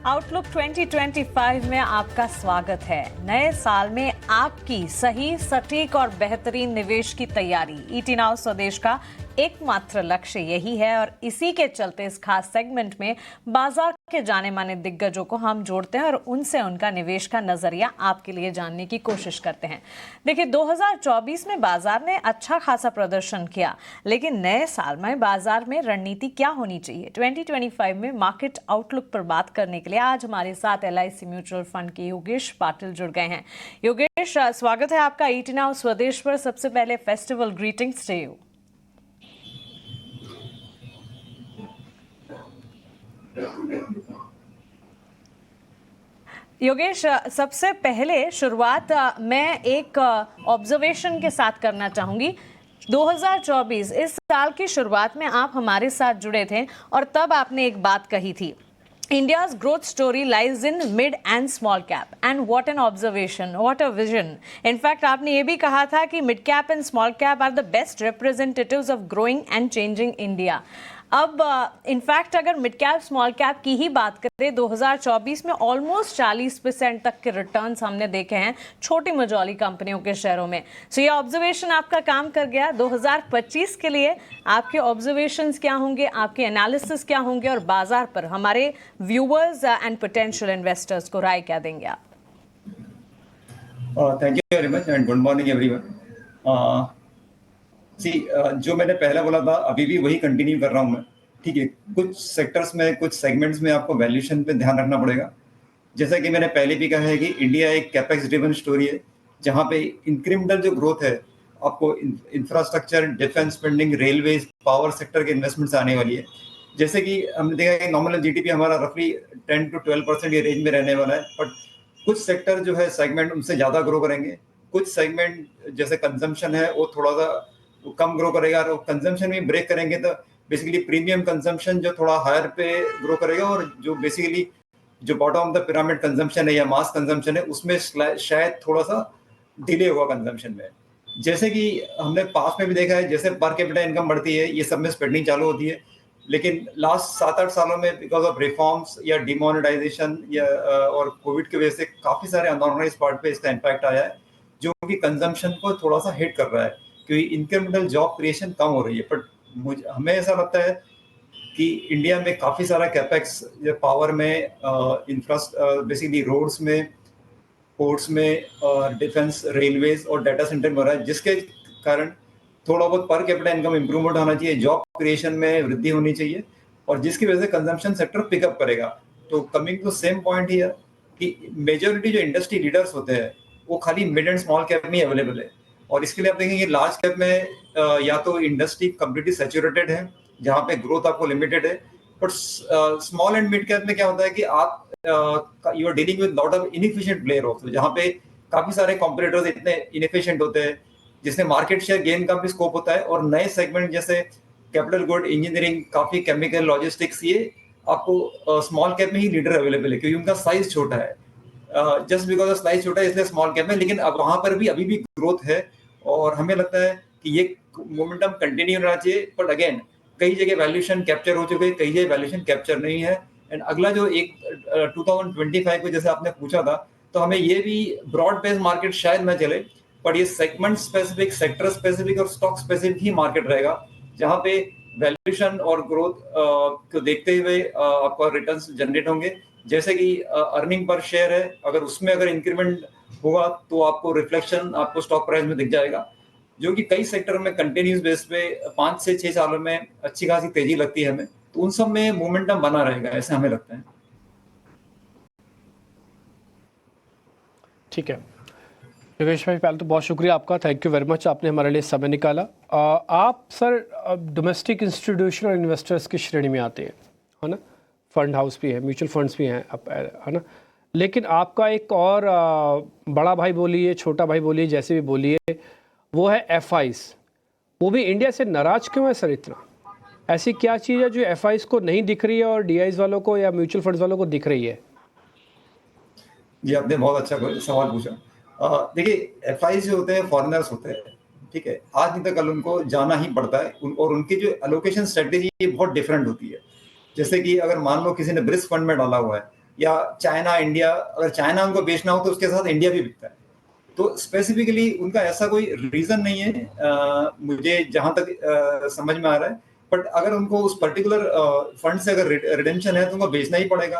Outlook 2025 में आपका स्वागत है। नए साल में आपकी सही, सटीक और बेहतरीन निवेश की तैयारी। ईटी नाउ स्वदेश का एकमात्र लक्ष्य यही है और इसी के चलते इस खास सेगमेंट में बाजार के जाने माने दिग्गजों को हम जोड़ते हैं और उनसे उनका निवेश का नजरिया आपके लिए जानने की कोशिश करते हैं। देखिए, 2024 में बाजार ने अच्छा खासा प्रदर्शन किया, लेकिन नए साल में बाजार में रणनीति क्या होनी चाहिए? 2025 में मार्केट आउटलुक पर बात करने के लिए आज हमारे साथ LIC म्यूचुअल फंड के योगेश पाटिल जुड़ गए हैं। योगेश, स्वागत है आपका ईटी नाउ स्वदेश पर। सबसे पहले festival greetings to you. Yogesh, सबसे पहले शुरुआत मैं एक ऑब्जर्वेशन के साथ करना चाहूंगी। 2024 इस साल की शुरुआत में आप हमारे साथ जुड़े थे और तब आपने एक बात कही थी, India's growth story lies in mid and small cap. And what an observation, what a vision. In fact, आपने ये भी कहा था कि mid cap and small cap are the best representatives of growing and changing India. अब in fact अगर mid cap small cap की ही बात करें, 2024 में ऑलमोस्ट 40% तक के रिटर्न्स हमने देखे हैं छोटी मझौली कंपनियों के शेयरों में। सो ये ऑब्जर्वेशन आपका काम कर गया। 2025 के लिए आपके ऑब्जर्वेशंस क्या होंगे, आपके एनालिसिस क्या होंगे और बाजार पर हमारे व्यूअर्स एंड पोटेंशियल इन्वेस्टर्स को राय क्या देंगे आप? Thank you very much and good morning everyone. जो मैंने पहला बोला था अभी भी वही कंटिन्यू कर रहा हूँ मैं। ठीक है, कुछ सेक्टर्स में, कुछ सेगमेंट्स में आपको वैल्यूएशन पे ध्यान रखना पड़ेगा। जैसा कि मैंने पहले भी कहा है कि इंडिया एक कैपेक्स ड्रिवन स्टोरी है, जहाँ पे इंक्रीमेंटल जो ग्रोथ है आपको infrastructure, defence spending, railway, power sector के इन्वेस्टमेंट्स आने वाली है। जैसे कि हमने देखा कि नॉमिनल जीडीपी हमारा रफली 10 to 12% ये रेंज में रहने वाला है, बट कुछ सेक्टर जो है सेगमेंट उनसे ज़्यादा ग्रो करेंगे। कुछ सेगमेंट जैसे कंजम्पशन है वो थोड़ा सा कम ग्रो करेगा, और कंजम्पशन में ब्रेक करेंगे तो बेसिकली प्रीमियम कंजम्पशन जो थोड़ा हायर पे ग्रो करेगा, और जो बेसिकली जो bottom of the pyramid consumption है या मास कंजम्पशन है उसमें शायद थोड़ा सा डिले होगा कंजम्पशन में। जैसे कि हमने पास में भी देखा है, जैसे पर कैपिटा इनकम बढ़ती है ये सब में स्पेंडिंग चालू होती है, लेकिन लास्ट 7-8 सालों में बिकॉज ऑफ रिफॉर्म्स या डिमोनेटाइजेशन या और कोविड की वजह से काफ़ी सारे अनऑर्गेनाइज्ड पार्ट पे इसका इम्पैक्ट आया है, जो कि कंजम्पशन को थोड़ा सा हिट कर रहा है, क्योंकि इंक्रीमेंटल जॉब क्रिएशन कम हो रही है। बट हमें ऐसा लगता है कि इंडिया में काफ़ी सारा कैपेक्स पावर में, बेसिकली रोड्स में, पोर्ट्स में, डिफेंस, रेलवेज और डाटा सेंटर में हो रहा है, जिसके कारण थोड़ा बहुत पर कैपिटा इनकम इंप्रूवमेंट होना चाहिए, जॉब क्रिएशन में वृद्धि होनी चाहिए, और जिसकी वजह से कंजम्पशन सेक्टर पिकअप करेगा। तो coming to same point here कि मेजॉरिटी जो इंडस्ट्री लीडर्स होते हैं वो खाली मिड एंड स्मॉल कैप में ही अवेलेबल है, और इसके लिए आप देखेंगे लार्ज कैप में या तो इंडस्ट्री कंप्लीटली सैचुरेटेड है जहाँ पे ग्रोथ आपको लिमिटेड है, but small and mid cap में क्या होता है कि आप you are dealing with lot of inefficient player also, जहाँ पे काफी सारे कॉम्पिटिटर्स इतने इनएफिशिएंट होते हैं जिसमें मार्केट शेयर गेन का भी स्कोप होता है, और नए सेगमेंट जैसे कैपिटल गुड, इंजीनियरिंग, काफी केमिकल, लॉजिस्टिक्स, ये आपको स्मॉल कैप में ही लीडर अवेलेबल है, क्योंकि उनका साइज छोटा है। जस्ट बिकॉज ऑफ साइज छोटा है इसलिए स्मॉल कैप में, लेकिन अब वहां पर भी अभी भी ग्रोथ है, और हमें लगता है कि ये मोमेंटम कंटिन्यू रहना चाहिए। बट अगेन कई जगह वैल्यूएशन कैप्चर हो चुके हैं, कई जगह वैल्यूएशन कैप्चर नहीं है। एंड अगला जो एक 2025 को जैसे आपने पूछा था, तो हमें ये भी ब्रॉड बेस्ड मार्केट शायद न चले, पर ये सेगमेंट स्पेसिफिक, सेक्टर स्पेसिफिक और स्टॉक स्पेसिफिक ही मार्केट रहेगा, जहां पे वैल्यूएशन और ग्रोथ को देखते हुए आपका रिटर्न्स जनरेट होंगे। जैसे कि अर्निंग पर शेयर है, अगर उसमें अगर इंक्रीमेंट होगा तो आपको रिफ्लेक्शन आपको स्टॉक प्राइस में दिख जाएगा, जो कि कई सेक्टर में कंटिन्यूस बेस पे 5 से 6 सालों में अच्छी खासी तेजी लगती है हमें, तो उन सब में मोमेंटम बना रहेगा, ऐसा हमें लगता है। ठीक है योगेश भाई, पहले तो बहुत शुक्रिया आपका, थैंक यू वेरी मच, आपने हमारे लिए समय निकाला। आप सर डोमेस्टिक इंस्टीट्यूशनल इन्वेस्टर्स की श्रेणी में आते हैं, है ना, फंड हाउस भी है, म्यूचुअल फंड्स भी हैं, है ना, लेकिन आपका एक और बड़ा भाई बोलिए, छोटा भाई बोलिए, जैसे भी बोलिए, वो है FIs। वो भी इंडिया से नाराज क्यों है सर इतना? ऐसी क्या चीज़ है जो FIs को नहीं दिख रही है और DIs वालों को या म्यूचुअल फंड्स वालों को दिख रही है? जी, आपने बहुत अच्छा सवाल पूछा। देखिए, FIs जो होते हैं फॉरेनर्स होते हैं, ठीक है, आज नहीं तो कल उनको जाना ही पड़ता है, और उनकी जो एलोकेशन स्ट्रेटेजी बहुत डिफरेंट होती है। जैसे कि अगर मान लो किसी ने ब्रिस्क फंड में डाला हुआ है, या चाइना इंडिया, अगर चाइना उनको बेचना हो तो उसके साथ इंडिया भी बिकता है। तो स्पेसिफिकली उनका ऐसा कोई रीजन नहीं है मुझे जहां तक समझ में आ रहा है। बट अगर उनको उस पर्टिकुलर फंड से अगर रिडेम्पशन है तो उनको बेचना ही पड़ेगा।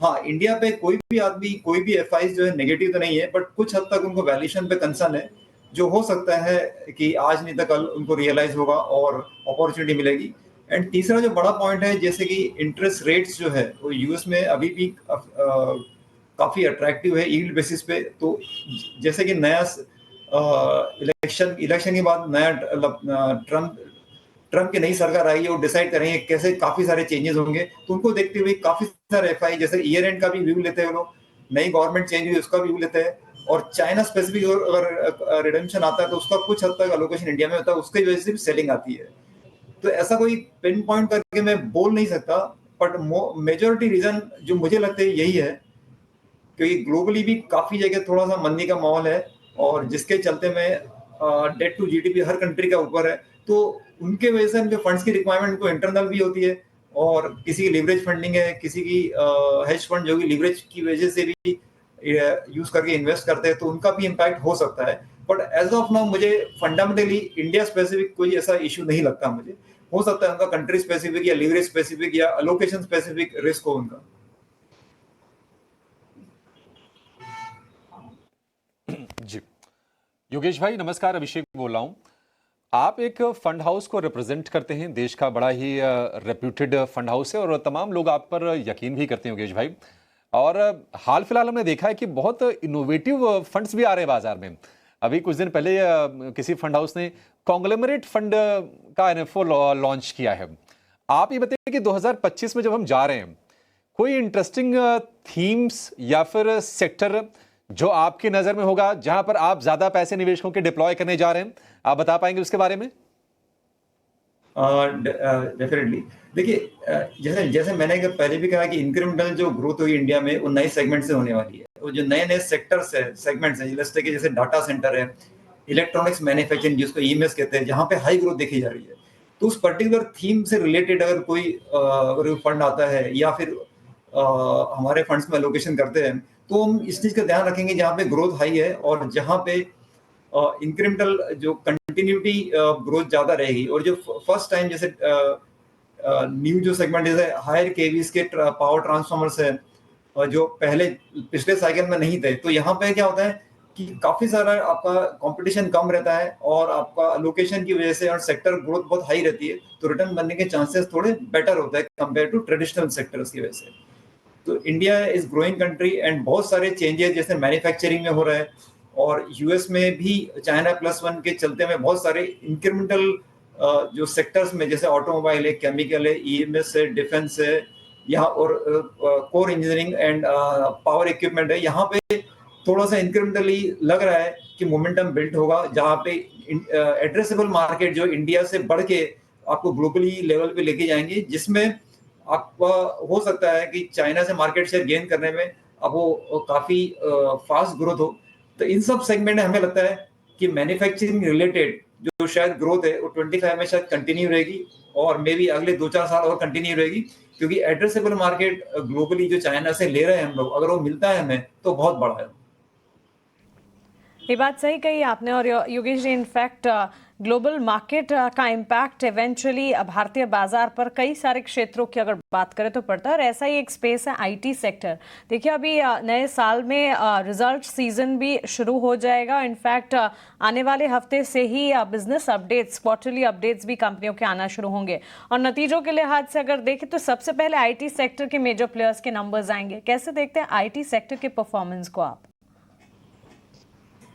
हाँ, इंडिया पे कोई भी आदमी, कोई भी एफआई जो है नेगेटिव तो नहीं है, बट कुछ हद तक उनको वैल्यूएशन पे कंसर्न है, जो हो सकता है कि आज नहीं तो कल उनको रियलाइज होगा और अपॉर्चुनिटी मिलेगी। एंड तीसरा जो बड़ा पॉइंट है, जैसे कि इंटरेस्ट रेट्स जो है वो यूएस में अभी भी काफी अट्रैक्टिव है यील्ड बेसिस पे। तो जैसे कि नया इलेक्शन के बाद नया ट्रम्प की नई सरकार आई है, वो डिसाइड करेंगे कैसे काफी सारे चेंजेस होंगे। तो उनको देखते हुए काफी सारे एफआई, जैसे ईयर एंड का भी व्यू लेते हैं वो लोग, नई गवर्नमेंट चेंज हुई उसका व्यू लेते हैं, और चाइना स्पेसिफिक अगर रिडेम्पशन आता है तो उसका कुछ हद तक अलोकेशन इंडिया में होता है, उसकी वजह से भी सेलिंग आती है। तो ऐसा कोई पिन पॉइंट करके मैं बोल नहीं सकता, बट मेजोरिटी रीजन जो मुझे लगता है यही है, क्योंकि ग्लोबली भी काफी जगह थोड़ा सा मंदी का माहौल है, और जिसके चलते में डेट टू जीडीपी हर कंट्री का ऊपर है। तो उनके वजह से उनके फंड्स की रिक्वायरमेंट को इंटरनल भी होती है, और किसी की लिवरेज फंडिंग है, किसी की हेज फंड जो कि लिवरेज की वजह से भी यूज करके इन्वेस्ट करते हैं, तो उनका भी इम्पैक्ट हो सकता है। बट एज ऑफ नाउ मुझे फंडामेंटली इंडिया स्पेसिफिक कोई ऐसा इशू नहीं लगता मुझे। हो सकता है उनका कंट्री स्पेसिफिक या लिवरेज स्पेसिफिक या अलोकेशन स्पेसिफिक रिस्क हो उनका। जी, योगेश भाई नमस्कार, अभिषेक बोल रहा हूं। आप एक फंड हाउस को रिप्रेजेंट करते हैं, देश का बड़ा ही रेप्यूटेड फंड हाउस है और तमाम लोग आप पर यकीन भी करते हैं योगेश भाई। और हाल फिलहाल हमने देखा है कि बहुत इनोवेटिव फंड्स भी आ रहे हैं बाजार में। अभी कुछ दिन पहले किसी फंड हाउस ने कॉन्ग्लोमरेट फंड का एनएफओ लॉन्च किया है। आप ये बताइए कि 2025 में जब हम जा रहे हैं, कोई इंटरेस्टिंग थीम्स या फिर सेक्टर जो आपकी नजर में होगा जहां पर आप ज्यादा पैसे निवेशकों के डिप्लॉय करने जा रहे हैं, आप बता पाएंगे उसके बारे में? डेफिनेटली। देखिए, जैसे जैसे मैंने पहले भी कहा कि इंक्रीमेंटल जो ग्रोथ हुई इंडिया में वो नए सेगमेंट से होने वाली है। वो जो नए नए सेक्टर्स है, सेगमेंट्स है, जैसे डाटा सेंटर है, इलेक्ट्रॉनिक्स मैन्युफैक्चरिंग जिसको ईएमएस कहते हैं, जहां पे हाई ग्रोथ देखी जा रही है। तो उस पर्टिकुलर थीम से रिलेटेड अगर कोई फंड आता है या फिर हमारे फंड्स में एलोकेशन करते हैं, तो हम इस चीज का ध्यान रखेंगे जहाँ पे ग्रोथ हाई है और जहाँ पे इंक्रीमेंटल जो कंटिन्यूटी ग्रोथ ज्यादा रहेगी। और जो फर्स्ट टाइम जैसे न्यू जो सेगमेंट जैसे हायर केवीज के पावर ट्रांसफार्मर्स है, जो पहले पिछले साइकिल में नहीं थे, तो यहाँ पे क्या होता है कि काफी सारा आपका कंपटीशन कम रहता है और आपका लोकेशन की वजह से और सेक्टर ग्रोथ बहुत हाई रहती है, तो रिटर्न बनने के चांसेस थोड़े बेटर होता है कंपेयर टू ट्रेडिशनल सेक्टर्स की वजह से। तो India is growing country and बहुत सारे चेंजेस जैसे मैन्युफैक्चरिंग में हो रहा है, और यूएस में भी चाइना +1 के चलते में बहुत सारे इंक्रीमेंटल जो सेक्टर्स में जैसे ऑटोमोबाइल है, केमिकल है, ईएमएस है, डिफेंस है, यहाँ और core engineering and power equipment है, यहाँ पे थोड़ा सा इंक्रीमेंटली लग रहा है कि मोमेंटम बिल्ड होगा, जहाँ पे एड्रेसेबल मार्केट जो इंडिया से बढ़ के आपको ग्लोबली लेवल पे लेके जाएंगे, जिसमें आपका हो सकता है कि चाइना से मार्केट शेयर गेन करने में अब वो काफी फास्ट ग्रोथ हो। तो इन सब सेगमेंट में हमें लगता है कि मैन्युफैक्चरिंग रिलेटेड जो शायद ग्रोथ है वो 25 में शायद कंटिन्यू रहेगी, और मे बी अगले 2-4 साल और कंटिन्यू रहेगी, क्योंकि एड्रेसेबल मार्केट ग्लोबली जो चाइना से ले रहे हैं हम लोग, अगर वो मिलता है हमें तो बहुत बड़ा है। ये बात सही कही आपने। और Yogesh ji, in fact global market का इम्पैक्ट इवेंचुअली भारतीय बाजार पर कई सारे क्षेत्रों की अगर बात करें तो पड़ता है, और ऐसा ही एक स्पेस है आईटी सेक्टर। देखिए, अभी नए साल में रिजल्ट सीजन भी शुरू हो जाएगा। इनफैक्ट आने वाले हफ्ते से ही बिजनेस अपडेट्स, क्वार्टरली अपडेट्स भी कंपनियों के आना शुरू होंगे, और नतीजों के लिहाज से अगर देखें तो सबसे पहले आईटी सेक्टर के मेजर प्लेयर्स के नंबर्स आएंगे। कैसे देखते हैं आईटी सेक्टर के परफॉर्मेंस को आप?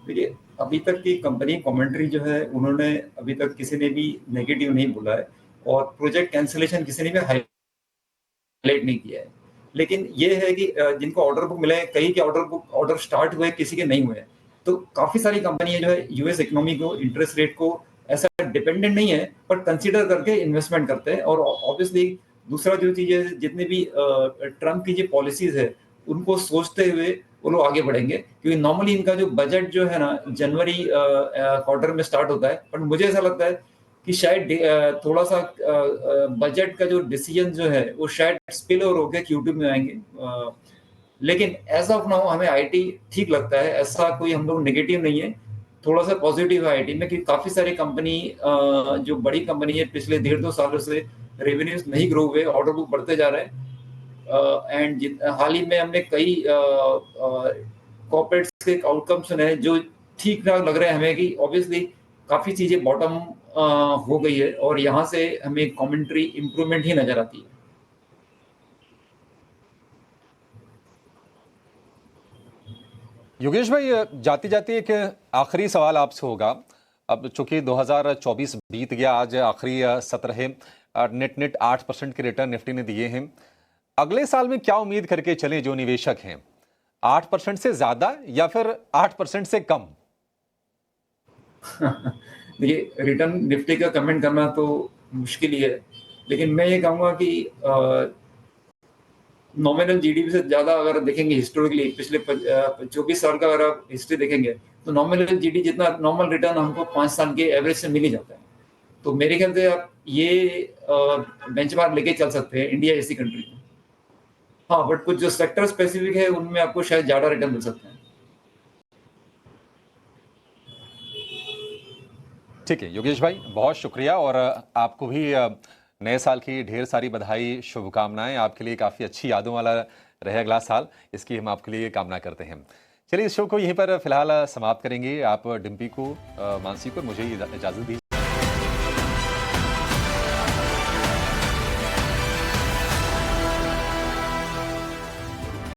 देखिए, अभी तक की कंपनी कमेंट्री जो है, उन्होंने अभी तक किसी ने भी नेगेटिव नहीं बोला है, और प्रोजेक्ट कैंसिलेशन किसी ने भी हाईलाइट नहीं किया है। लेकिन ये है कि जिनको ऑर्डर बुक मिले, कई के ऑर्डर स्टार्ट हुए, किसी के नहीं हुए। तो काफी सारी कंपनियां जो है यूएस इकोनॉमी को, इंटरेस्ट रेट को ऐसा डिपेंडेंट नहीं है, पर कंसीडर करके इन्वेस्टमेंट करते हैं। और ऑब्वियसली दूसरा जो चीज है, जितने भी ट्रम्प की जो पॉलिसीज है उनको सोचते हुए वो लोग आगे बढ़ेंगे, क्योंकि नॉर्मली इनका जो बजट जो है ना जनवरी क्वार्टर में स्टार्ट होता है, बट मुझे ऐसा लगता है कि शायद थोड़ा सा बजट का जो डिसीजन जो है वो शायद स्पिल ओवर होकर Q2 में आएंगे। लेकिन एज ऑफ नाउ हमें आईटी ठीक लगता है, ऐसा कोई हम लोग नेगेटिव नहीं है, थोड़ा सा पॉजिटिव है आईटी में कि काफी सारी कंपनी जो बड़ी कंपनी है पिछले 1.5-2 सालों से रेवेन्यूज नहीं ग्रो हुए, ऑर्डर बुक बढ़ते जा रहे हैं एंड हाल ही में हमने कई कॉर्पोरेट्स के आउटकम सुने हैं जो ठीक ठाक लग रहे हैं हमें कि ऑब्वियसली काफी चीजें बॉटम हो गई है और यहाँ से हमें कमेंट्री इंप्रूवमेंट ही नजर आती है। योगेश भाई, जाती जाती एक आखिरी सवाल आपसे होगा। अब चूंकि 2024 बीत गया, आज आखिरी सत्र है, नेट 8% के रिटर्न निफ्टी ने दिए हैं। अगले साल में क्या उम्मीद करके चले जो निवेशक हैं, 8% से ज्यादा या फिर 8% से कम? देखिए, रिटर्न निफ्टी का कमेंट करना तो मुश्किल ही है, लेकिन मैं ये कहूंगा कि नॉमिनल जीडीपी से ज्यादा अगर देखेंगे हिस्टोरिकली पिछले 24 साल का अगर आप हिस्ट्री देखेंगे तो नॉमिनल जीडीपी जितना नॉर्मल रिटर्न हमको 5 साल के एवरेज से मिल ही जाता है। तो मेरे ख्याल से आप ये बेंचमार्क लेके चल सकते हैं इंडिया जैसी कंट्री में। हाँ, बट कुछ जो सेक्टर स्पेसिफिक है उनमें आपको शायद ज्यादा रिटर्न मिल सकते हैं। ठीक है योगेश भाई, बहुत शुक्रिया, और आपको भी नए साल की ढेर सारी बधाई, शुभकामनाएं। आपके लिए काफ़ी अच्छी यादों वाला रहे अगला साल, इसकी हम आपके लिए कामना करते हैं। चलिए, इस शो को यहीं पर फिलहाल समाप्त करेंगे। आप डिम्पी को, मानसी को, मुझे इजाज़त दीजिए।